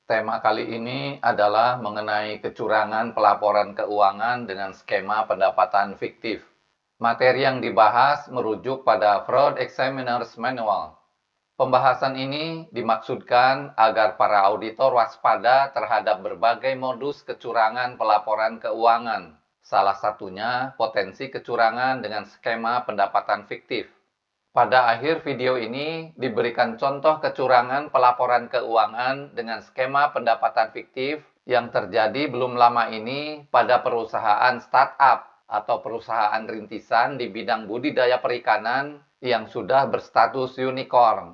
Tema kali ini adalah mengenai kecurangan pelaporan keuangan dengan skema pendapatan fiktif. Materi yang dibahas merujuk pada Fraud Examiner's Manual. Pembahasan ini dimaksudkan agar para auditor waspada terhadap berbagai modus kecurangan pelaporan keuangan. Salah satunya potensi kecurangan dengan skema pendapatan fiktif. Pada akhir video ini diberikan contoh kecurangan pelaporan keuangan dengan skema pendapatan fiktif yang terjadi belum lama ini pada perusahaan startup atau perusahaan rintisan di bidang budidaya perikanan yang sudah berstatus unicorn.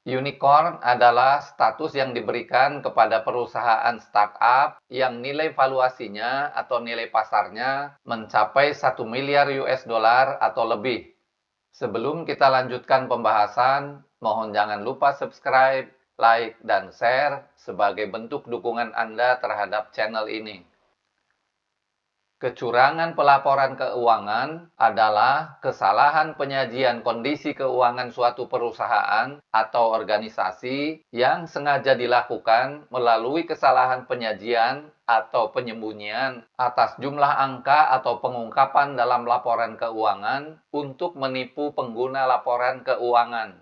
Unicorn adalah status yang diberikan kepada perusahaan startup yang nilai valuasinya atau nilai pasarnya mencapai 1 miliar US dollar atau lebih. Sebelum kita lanjutkan pembahasan, mohon jangan lupa subscribe, like, dan share sebagai bentuk dukungan Anda terhadap channel ini. Kecurangan pelaporan keuangan adalah kesalahan penyajian kondisi keuangan suatu perusahaan atau organisasi yang sengaja dilakukan melalui kesalahan penyajian atau penyembunyian atas jumlah angka atau pengungkapan dalam laporan keuangan untuk menipu pengguna laporan keuangan.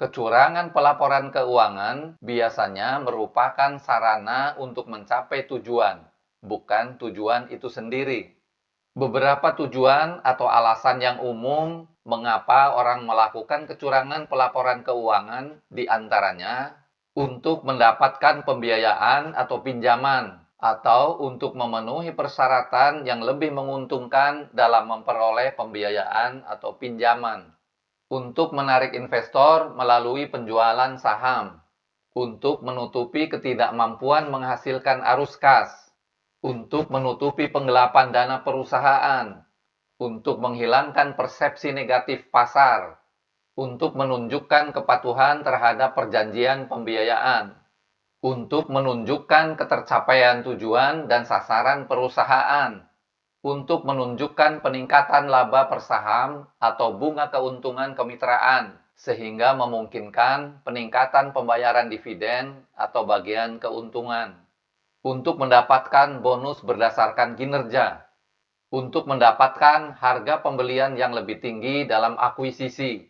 Kecurangan pelaporan keuangan biasanya merupakan sarana untuk mencapai tujuan, bukan tujuan itu sendiri. Beberapa tujuan atau alasan yang umum mengapa orang melakukan kecurangan pelaporan keuangan diantaranya untuk mendapatkan pembiayaan atau pinjaman, atau untuk memenuhi persyaratan yang lebih menguntungkan dalam memperoleh pembiayaan atau pinjaman, untuk menarik investor melalui penjualan saham, untuk menutupi ketidakmampuan menghasilkan arus kas, untuk menutupi penggelapan dana perusahaan, untuk menghilangkan persepsi negatif pasar, untuk menunjukkan kepatuhan terhadap perjanjian pembiayaan, untuk menunjukkan ketercapaian tujuan dan sasaran perusahaan, untuk menunjukkan peningkatan laba per saham atau bunga keuntungan kemitraan, sehingga memungkinkan peningkatan pembayaran dividen atau bagian keuntungan, untuk mendapatkan bonus berdasarkan kinerja, untuk mendapatkan harga pembelian yang lebih tinggi dalam akuisisi.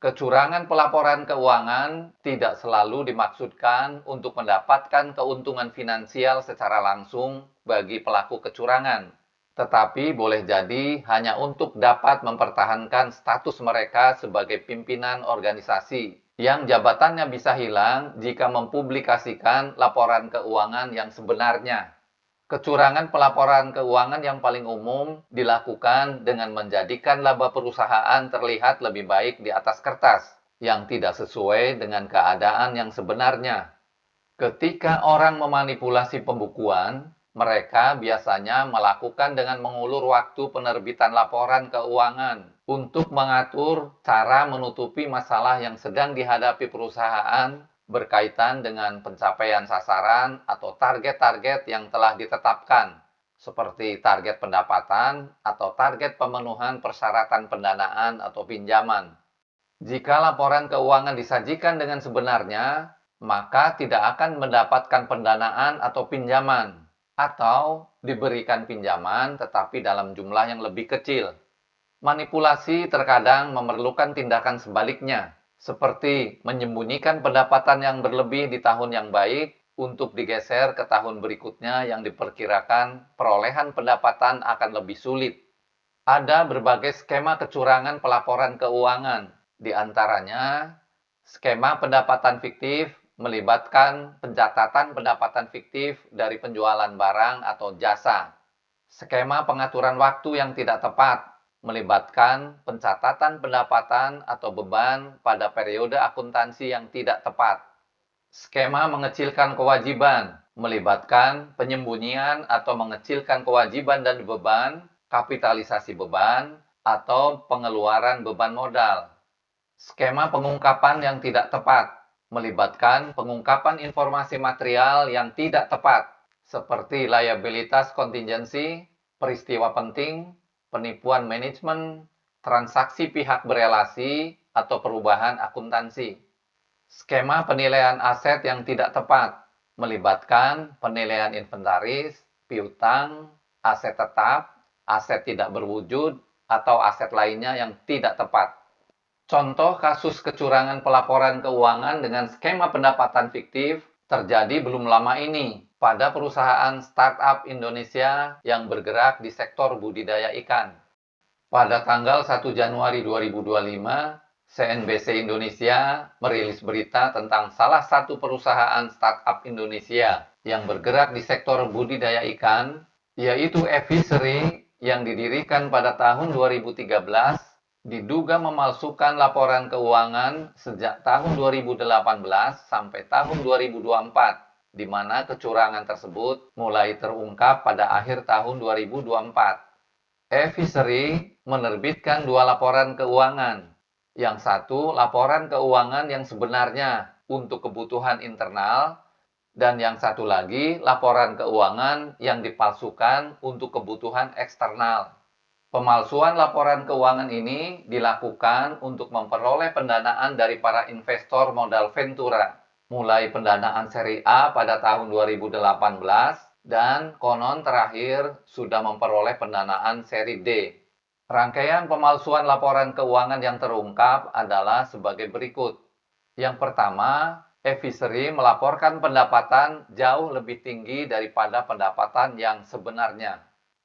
Kecurangan pelaporan keuangan tidak selalu dimaksudkan untuk mendapatkan keuntungan finansial secara langsung bagi pelaku kecurangan, tetapi boleh jadi hanya untuk dapat mempertahankan status mereka sebagai pimpinan organisasi yang jabatannya bisa hilang jika mempublikasikan laporan keuangan yang sebenarnya. Kecurangan pelaporan keuangan yang paling umum dilakukan dengan menjadikan laba perusahaan terlihat lebih baik di atas kertas, yang tidak sesuai dengan keadaan yang sebenarnya. Ketika orang memanipulasi pembukuan, mereka biasanya melakukan dengan mengulur waktu penerbitan laporan keuangan untuk mengatur cara menutupi masalah yang sedang dihadapi perusahaan berkaitan dengan pencapaian sasaran atau target-target yang telah ditetapkan, seperti target pendapatan atau target pemenuhan persyaratan pendanaan atau pinjaman. Jika laporan keuangan disajikan dengan sebenarnya, maka tidak akan mendapatkan pendanaan atau pinjaman, atau diberikan pinjaman tetapi dalam jumlah yang lebih kecil. Manipulasi terkadang memerlukan tindakan sebaliknya, seperti menyembunyikan pendapatan yang berlebih di tahun yang baik untuk digeser ke tahun berikutnya yang diperkirakan perolehan pendapatan akan lebih sulit. Ada berbagai skema kecurangan pelaporan keuangan, di antaranya skema pendapatan fiktif melibatkan pencatatan pendapatan fiktif dari penjualan barang atau jasa. Skema pengaturan waktu yang tidak tepat melibatkan pencatatan pendapatan atau beban pada periode akuntansi yang tidak tepat. Skema mengecilkan kewajiban melibatkan penyembunyian atau mengecilkan kewajiban dan beban, kapitalisasi beban, atau pengeluaran beban modal. Skema pengungkapan yang tidak tepat melibatkan pengungkapan informasi material yang tidak tepat, seperti liabilitas contingency, peristiwa penting, penipuan manajemen, transaksi pihak berelasi, atau perubahan akuntansi. Skema penilaian aset yang tidak tepat melibatkan penilaian inventaris, piutang, aset tetap, aset tidak berwujud, atau aset lainnya yang tidak tepat. Contoh kasus kecurangan pelaporan keuangan dengan skema pendapatan fiktif terjadi belum lama ini pada perusahaan startup Indonesia yang bergerak di sektor budidaya ikan. Pada tanggal 1 Januari 2025, CNBC Indonesia merilis berita tentang salah satu perusahaan startup Indonesia yang bergerak di sektor budidaya ikan, yaitu Evisery yang didirikan pada tahun 2013, diduga memalsukan laporan keuangan sejak tahun 2018 sampai tahun 2024, di mana kecurangan tersebut mulai terungkap pada akhir tahun 2024. Evisery menerbitkan dua laporan keuangan. Yang satu, laporan keuangan yang sebenarnya untuk kebutuhan internal, dan yang satu lagi, laporan keuangan yang dipalsukan untuk kebutuhan eksternal. Pemalsuan laporan keuangan ini dilakukan untuk memperoleh pendanaan dari para investor modal Ventura, mulai pendanaan seri A pada tahun 2018, dan konon terakhir sudah memperoleh pendanaan seri D. Rangkaian pemalsuan laporan keuangan yang terungkap adalah sebagai berikut. Yang pertama, Evisery melaporkan pendapatan jauh lebih tinggi daripada pendapatan yang sebenarnya.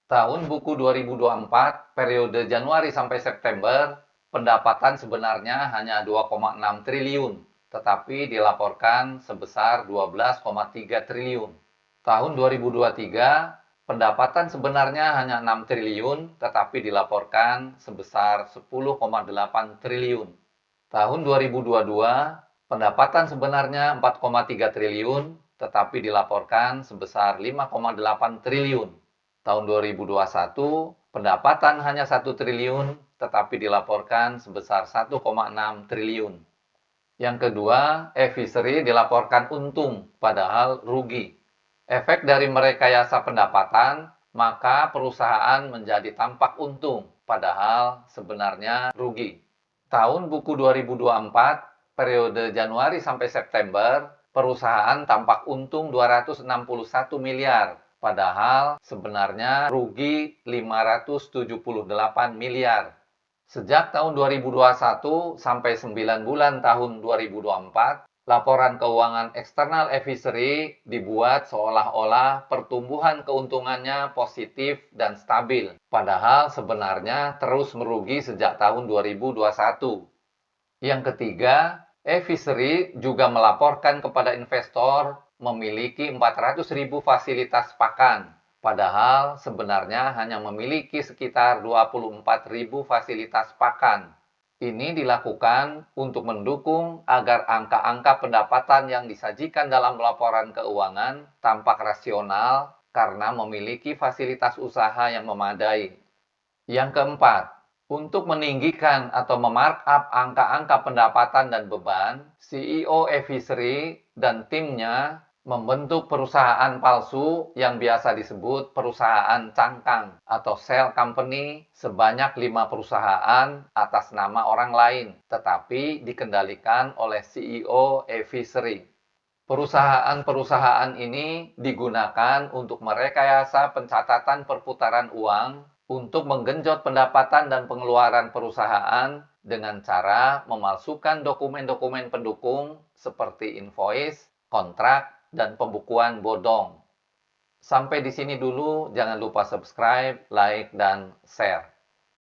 Tahun buku 2024, periode Januari sampai September, pendapatan sebenarnya hanya 2,6 triliun, tetapi dilaporkan sebesar 12,3 triliun. Tahun 2023, pendapatan sebenarnya hanya 6 triliun, tetapi dilaporkan sebesar 10,8 triliun. Tahun 2022, pendapatan sebenarnya 4,3 triliun, tetapi dilaporkan sebesar 5,8 triliun. Tahun 2021, pendapatan hanya 1 triliun, tetapi dilaporkan sebesar 1,6 triliun. Yang kedua, Evisery dilaporkan untung, padahal rugi. Efek dari merekayasa pendapatan, maka perusahaan menjadi tampak untung, padahal sebenarnya rugi. Tahun buku 2024, periode Januari sampai September, perusahaan tampak untung 261 miliar, padahal sebenarnya rugi 578 miliar. Sejak tahun 2021 sampai 9 bulan tahun 2024, laporan keuangan eksternal Evisery dibuat seolah-olah pertumbuhan keuntungannya positif dan stabil, padahal sebenarnya terus merugi sejak tahun 2021. Yang ketiga, Evisery juga melaporkan kepada investor memiliki 400.000 fasilitas pakan, padahal sebenarnya hanya memiliki sekitar 24.000 fasilitas pakan. Ini dilakukan untuk mendukung agar angka-angka pendapatan yang disajikan dalam laporan keuangan tampak rasional karena memiliki fasilitas usaha yang memadai. Yang keempat, untuk meninggikan atau memarkup angka-angka pendapatan dan beban, CEO Evisery dan timnya membentuk perusahaan palsu yang biasa disebut perusahaan cangkang atau shell company sebanyak 5 perusahaan atas nama orang lain, tetapi dikendalikan oleh CEO Evisery. Perusahaan-perusahaan ini digunakan untuk merekayasa pencatatan perputaran uang untuk menggenjot pendapatan dan pengeluaran perusahaan dengan cara memalsukan dokumen-dokumen pendukung seperti invoice, kontrak, dan pembukuan bodong. Sampai di sini dulu, jangan lupa subscribe, like, dan share.